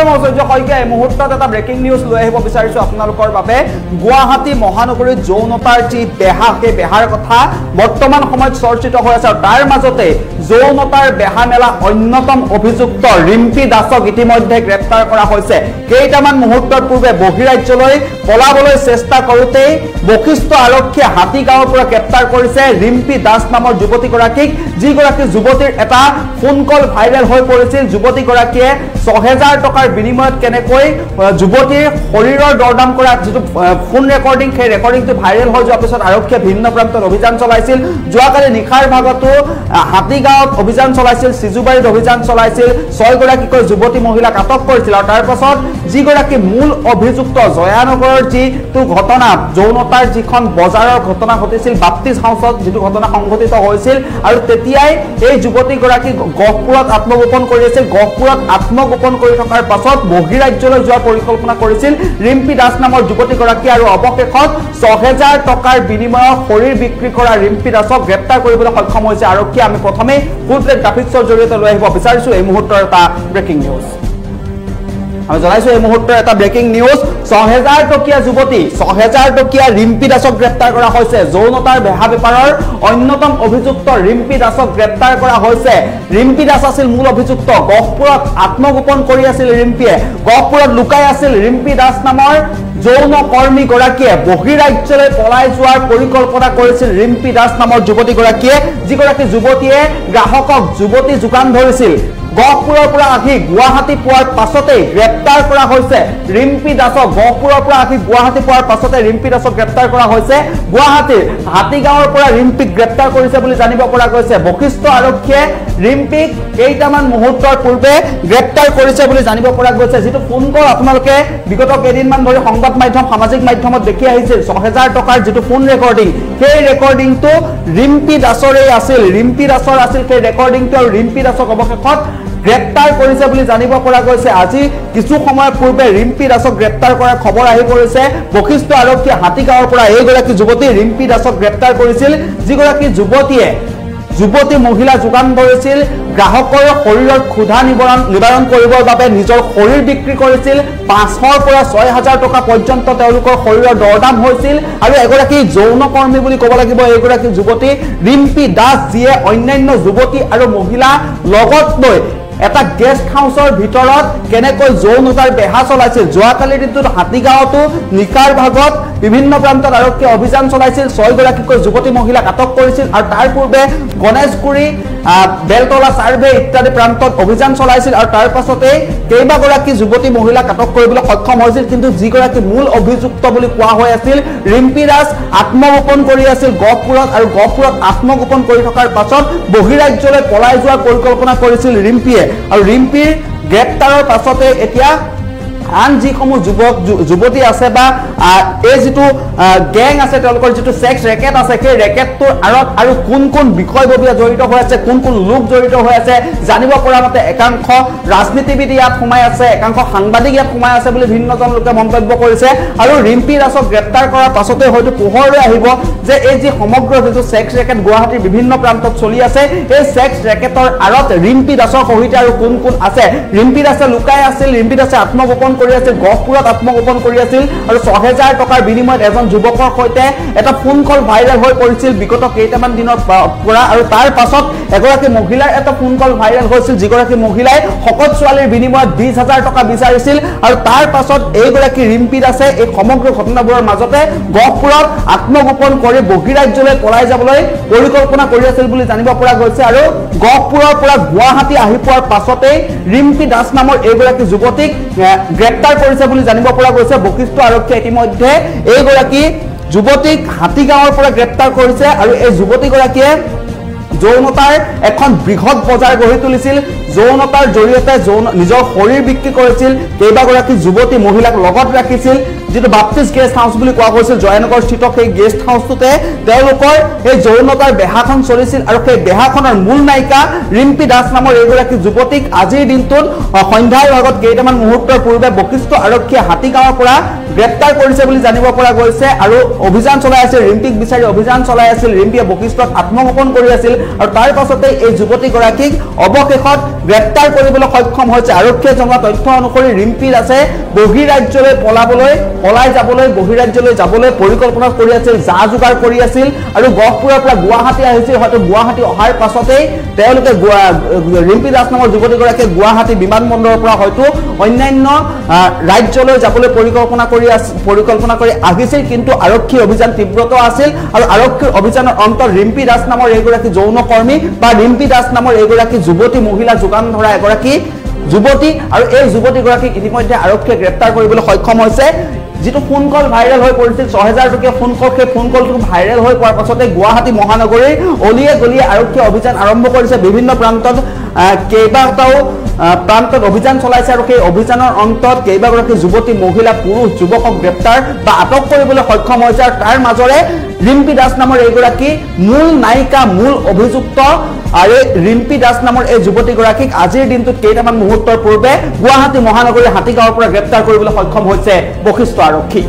মই সূৰ্য শইকীয়া এই মুহূৰ্তত এটা ব্ৰেকিং নিউজ লৈ আহিব বিচাৰিছো আপোনালোকৰ বাবে গুৱাহাটী মহানগৰীত যৌনতাৰ যি বেহা সেই বেহাৰ কথা বৰ্তমান সময়ত চৰ্চিত হৈ আছে আৰু তাৰ মাজতে যৌনতাৰ বেহা মেলা অন্যতম অভিযুক্ত ৰিম্পী দাসক ইতিমধ্যে গ্ৰেপ্তাৰ কৰা হৈছে কেইটামান মুহূৰ্তৰ পূৰ্বে বহিৰাজ্যলৈ পলাবলৈ চেষ্টা কৰোঁতে বশিষ্ঠ আৰক্ষীয়ে হাতীগাঁৱৰ পৰা গ্ৰেপ্তাৰ কৰিছে ৰিম্পী দাস নামৰ যুৱতীগৰাকীক যিগৰাকী যুৱতীৰ এটা ফোন কল ভাইৰেল হৈ পৰিছিল যুৱতীগৰাকীয়ে ৬০০০ টকাৰ বিনিময়ত কেনেকৈ যুৱতীৰ শৰীৰৰ দৰদাম কৰা যেটো ফোন ৰেকৰ্ডিং সেই ৰেকৰ্ডিংটো ভাইৰেল হৈ যোৱাৰ পিছত আৰক্ষীয়ে ভিন্ন প্ৰান্তত অভিযান চলাইছিল যোৱাকালি নিশাৰ ভাগতো হাতীগাঁৱত অভিযান চলাইছিল সিজুবাৰীত অভিযান চলাইছিল ৬ গৰাকীকৈ যুৱতী মহিলাক আটক কৰিছিল আৰু তাৰ পাছত যিগৰাকী মূল অভিযুক্ত জয়ানগৰৰ যিটো ঘটনা যৌনতাৰ যিখন বজাৰৰ ঘটনা ঘটিছিল বাপ্তিজ হাউচত যিটো ঘটনা সংঘটিত হৈছিল আৰু তেতিয়াই এই যুৱতীগৰাকী গহপুৰত আত্মগোপন কৰি আছিল গহপুৰত আত্মগোপন কৰি থকাৰ পাছত বহিৰাজ্যলৈ যোৱাৰ পৰিকল্পনা কৰিছিল ৰিম্পী দাস নামৰ যুৱতীগৰাকী আৰু অৱশেষত ৬০০০ টকাৰ বিনিময়ত শৰীৰ বিক্ৰী কৰা ৰিম্পী দাসক গ্ৰেপ্তাৰ কৰিবলৈ সক্ষম হৈছে আৰক্ষীয়ে আমি প্ৰথমে ফুল প্লেট গ্ৰাফিক্সৰ জৰিয়তে লৈ আহিব বিচাৰিছো এই মুহূৰ্তৰ এটা ব্ৰেকিং নিউজ আমি জনাইছো এই মুহূৰ্তৰ এটা ব্ৰেকিং নিউজ ৬০০০ টকীয়া যুৱতী ৬০০০ টকীয়া ৰিম্পী দাসক গ্ৰেপ্তাৰ কৰা হৈছে যৌনতাৰ বেহা বেপাৰৰ অন্যতম অভিযুক্ত ৰিম্পী দাসক গ্ৰেপ্তাৰ কৰা হৈছে ৰিম্পী দাস আছিল মূল অভিযুক্ত গহপুৰত আত্মগোপন কৰি আছিল ৰিম্পীয়ে গহপুৰত লুকাই আছিল ৰিম্পী দাস নামৰ যৌন কৰ্মী গৰাকীয়ে বহিৰাজ্যলৈ পলাই যোৱাৰ পৰিকল্পনা কৰিছিল ৰিম্পী দাস নামৰ যুৱতীগৰাকীয়ে যিগৰাকী যুৱতীয়ে গ্ৰাহকক যুৱতী যোগান ধৰিছিল গহপুৰৰ পৰা আহি গুৱাহাটী পোৱাৰ পাছতে গ্ৰেপ্তাৰ কৰা হৈছে ৰিম্পী দাসক গহপুৰৰ পৰা আহি গুৱাহাটী পোৱাৰ পাছতে ৰিম্পী দাসক গ্ৰেপ্তাৰ কৰা হৈছে গুৱাহাটীৰ হাতীগাঁৱৰ পৰা ৰিম্পীক গ্ৰেপ্তাৰ কৰিছে বুলি জানিব পৰা গৈছে বশিষ্ঠ আৰক্ষীয়ে ৰিম্পীক কেইটামান মুহূৰ্তৰ পূৰ্বে গ্ৰেপ্তাৰ কৰিছে বুলি জানিব পৰা গৈছে যিটো ফোন কল আপোনালোকে বিগত কেইদিনমান ধৰি সংবাদ মাধ্যম সামাজিক মাধ্যমত দেখি আহিছিল ৬০০০ টকাৰ যিটো ফোন ৰেকৰ্ডিং সেই ৰেকৰ্ডিংটো ৰিম্পী দাসৰেই আছিল ৰিম্পী দাসৰ আছিল সেই ৰেকৰ্ডিংটো আৰু ৰিম্পী দাসক অৱশেষত গ্ৰেপ্তাৰ কৰিছে বুলি জানিব পৰা গৈছে আজি কিছু সময় পূৰ্বে ৰিম্পী দাসক গ্ৰেপ্তাৰ কৰাৰ খবৰ আহি পৰিছে বশিষ্ঠ আৰক্ষীয়ে হাতীগাঁৱৰ পৰা এইগৰাকী যুৱতী ৰিম্পী দাসক গ্ৰেপ্তাৰ কৰিছিল যিগৰাকী যুৱতীয়ে যুৱতী মহিলা যোগান ধৰিছিল গ্ৰাহকৰ শৰীৰৰ ক্ষুধা নিবাৰণ কৰিবৰ বাবে নিজৰ শৰীৰ বিক্ৰী কৰিছিল ৫০০ৰ পৰা ৬০০০ টকা পৰ্যন্ত তেওঁলোকৰ শৰীৰৰ দৰদাম হৈছিল আৰু এগৰাকী যৌন কৰ্মী বুলি ক'ব লাগিব এইগৰাকী যুৱতী ৰিম্পী দাস যিয়ে অন্যান্য যুৱতী আৰু মহিলা লগত লৈ এটা গেষ্ট হাউচৰ ভিতৰত কেনেকৈ যৌনতাৰ বেহা চলাইছিল যোৱাকালিৰ দিনটোত হাতীগাঁৱতো নিকাৰ ভাগত বিভিন্ন প্ৰান্তত আৰক্ষীয়ে অভিযান চলাইছিল ৬ গৰাকীকৈ যুৱতী মহিলাক আটক কৰিছিল আৰু তাৰ পূৰ্বে গণেশগুৰি বেলতলা সাৰ্ভে ইত্যাদি প্ৰান্তত অভিযান চলাইছিল আৰু তাৰ পাছতে কেইবাগৰাকী যুৱতী মহিলাক আটক কৰিবলৈ সক্ষম হৈছিল কিন্তু যিগৰাকী মূল অভিযুক্ত বুলি কোৱা হৈ আছিল ৰিম্পী দাস আত্মগোপন কৰি আছিল গহপুৰত আৰু গহপুৰত আত্মগোপন কৰি থকাৰ পাছত বহিৰাজ্যলৈ পলাই যোৱাৰ পৰিকল্পনা কৰিছিল ৰিম্পীয়ে আৰু ৰিম্পীৰ গ্ৰেপ্তাৰৰ পাছতে এতিয়া আন যিসমূহ যুৱক যুৱতী আছে বা এই যিটো গ্যাং আছে তেওঁলোকৰ যিটো সেক্স ৰেকেট আছে সেই ৰেকেটটোৰ আৰত আৰু কোন কোন বিষয়ববীয়া জড়িত হৈ আছে কোন কোন লোক জড়িত হৈ আছে জানিব পৰা মতে একাংশ ৰাজনীতিবিদ ইয়াত সোমাই আছে একাংশ সাংবাদিক ইয়াত সোমাই আছে বুলি ভিন্নজন লোকে মন্তব্য কৰিছে আৰু ৰিম্পী দাসক গ্ৰেপ্তাৰ কৰাৰ পাছতে হয়তো পোহৰলৈ আহিব যে এই যি সমগ্ৰ যিটো সেক্স ৰেকেট গুৱাহাটীৰ বিভিন্ন প্ৰান্তত চলি আছে এই সেক্স ৰেকেটৰ আৰত ৰিম্পী দাসৰ সৈতে আৰু কোন কোন আছে ৰিম্পী দাসে লুকাই আছিল ৰিম্পী দাসে আত্মগোপন কৰি আছিল গহপুৰত আত্মগোপন কৰি আছিল আৰু ৬০০০ টকাৰ বিনিময়ত এজন যুৱকৰ সৈতে এটা ফোন কল ভাইৰেল হৈ পৰিছিল বিগত কেইটামান দিনৰ পৰা আৰু তাৰ পাছত এগৰাকী মহিলাৰ এটা ফোন কল ভাইৰেল হৈছিল যিগৰাকী মহিলাই শকত ছোৱালীৰ বিনিময়ত ২০০০০ টকা বিচাৰিছিল আৰু তাৰ পাছত এইগৰাকী ৰিম্পী দাসে এই সমগ্ৰ ঘটনাবোৰৰ মাজতে গহপুৰত আত্মগোপন কৰি বহিৰাজ্যলৈ পলাই যাবলৈ পৰিকল্পনা কৰি আছিল বুলি জানিব পৰা গৈছে আৰু গহপুৰৰ পৰা গুৱাহাটী আহি পোৱাৰ পাছতে ৰিম্পী দাস নামৰ এইগৰাকী যুৱতীক গ্ৰেপ্তাৰ কৰিছে বুলি জানিব পৰা গৈছে বশিষ্ঠ আৰক্ষীয়ে ইতিমধ্যে এইগৰাকী যুৱতীক হাতীগাঁৱৰ পৰা গ্ৰেপ্তাৰ কৰিছে আৰু এই যুৱতীগৰাকীয়ে যৌনতাৰ এখন বৃহৎ বজাৰ গঢ়ি তুলিছিল যৌনতাৰ জৰিয়তে নিজৰ শৰীৰ বিক্ৰী কৰিছিল কেইবাগৰাকী যুৱতী মহিলাক লগত ৰাখিছিল যেটো বাপ্তিজ গেষ্ট হাউস বুলি কোৱা হৈছিল জয়নগৰ স্থিত সেই গেষ্ট হাউসটোতে তেওঁলোকৰ এই যৌনতাৰ বেহাখন চলিছিল আৰু সেই বেহাখনৰ মূল নায়িকা ৰিম্পী দাস নামৰ এগৰাকী যুৱতীক আজিৰ দিনটোত সন্ধ্যাৰ ভাগত কেইটামান মুহূৰ্তৰ পূৰ্বে বশিষ্ঠ আৰক্ষীয়ে হাতীগাঁৱৰ পৰা গ্ৰেপ্তাৰ কৰিছে বুলি জানিব পৰা গৈছে আৰু অভিযান চলাই আছিল ৰিম্পীক বিচাৰি অভিযান চলাই আছিল ৰিম্পীয়ে বশিষ্ঠক আত্মগোপন কৰি আছিল আৰু তাৰ পাছতে এই যুৱতী গৰাকীক অৱশেষত গ্ৰেপ্তাৰ কৰিবলৈ সক্ষম হৈছে আৰক্ষীয়ে জনোৱা তথ্য অনুসৰি ৰিম্পী দাসে বহিৰাজ্যলৈ পলাই যাবলৈ বহিৰাজ্যলৈ যাবলৈ পৰিকল্পনা কৰি আছিল যা যোগাৰ কৰি আছিল আৰু গহপুৰৰ পৰা গুৱাহাটী আহিছিল হয়তো গুৱাহাটী অহাৰ পাছতেই তেওঁলোকে ৰিম্পী দাস নামৰ যুৱতীগৰাকীয়ে গুৱাহাটী বিমানবন্দৰৰ পৰা হয়তো অন্যান্য ৰাজ্যলৈ যাবলৈ পৰিকল্পনা কৰি আহিছিল কিন্তু আৰক্ষী অভিযান তীব্ৰত আছিল আৰু আৰক্ষীৰ অভিযানৰ অন্তত ৰিম্পী দাস নামৰ এগৰাকী যৌনকৰ্মী বা ৰিম্পী দাস নামৰ এগৰাকী যুৱতী মহিলা যোগান ধৰা এগৰাকী যুৱতী আৰু এই যুৱতীগৰাকীক ইতিমধ্যে আৰক্ষীয়ে গ্ৰেপ্তাৰ কৰিবলৈ সক্ষম হৈছে যেটো ফোন কল ভাইৰাল হৈ পৰিছিল 6000 টকীয়া ফোন কল সেই ফোন কলটো ভাইৰাল হৈ পৰাৰ পাছতে গুৱাহাটী মহানগৰীৰ অলিয়ে গলিয়ে আৰক্ষী অভিযান আৰম্ভ কৰিছে বিভিন্ন প্ৰান্তত কেইবাটাও প্ৰান্তত অভিযান চলাইছে আৰু সেই অভিযানৰ অন্তত কেইবাগৰাকী যুৱতী মহিলা পুৰুষ যুৱকক গ্ৰেপ্তাৰ বা আটক কৰিবলৈ সক্ষম হৈছে আৰু তাৰ মাজৰে ৰিম্পী দাস নামৰ এগৰাকী মূল নায়িকা মূল অভিযুক্ত আৰু ৰিম্পী দাস নামৰ এই যুৱতীগৰাকীক আজিৰ দিনটোত কেইটামান মুহূৰ্তৰ পূৰ্বে গুৱাহাটী মহানগৰীৰ হাতীগাঁৱৰ পৰা গ্ৰেপ্তাৰ কৰিবলৈ সক্ষম হৈছে বশিষ্ঠ আৰক্ষী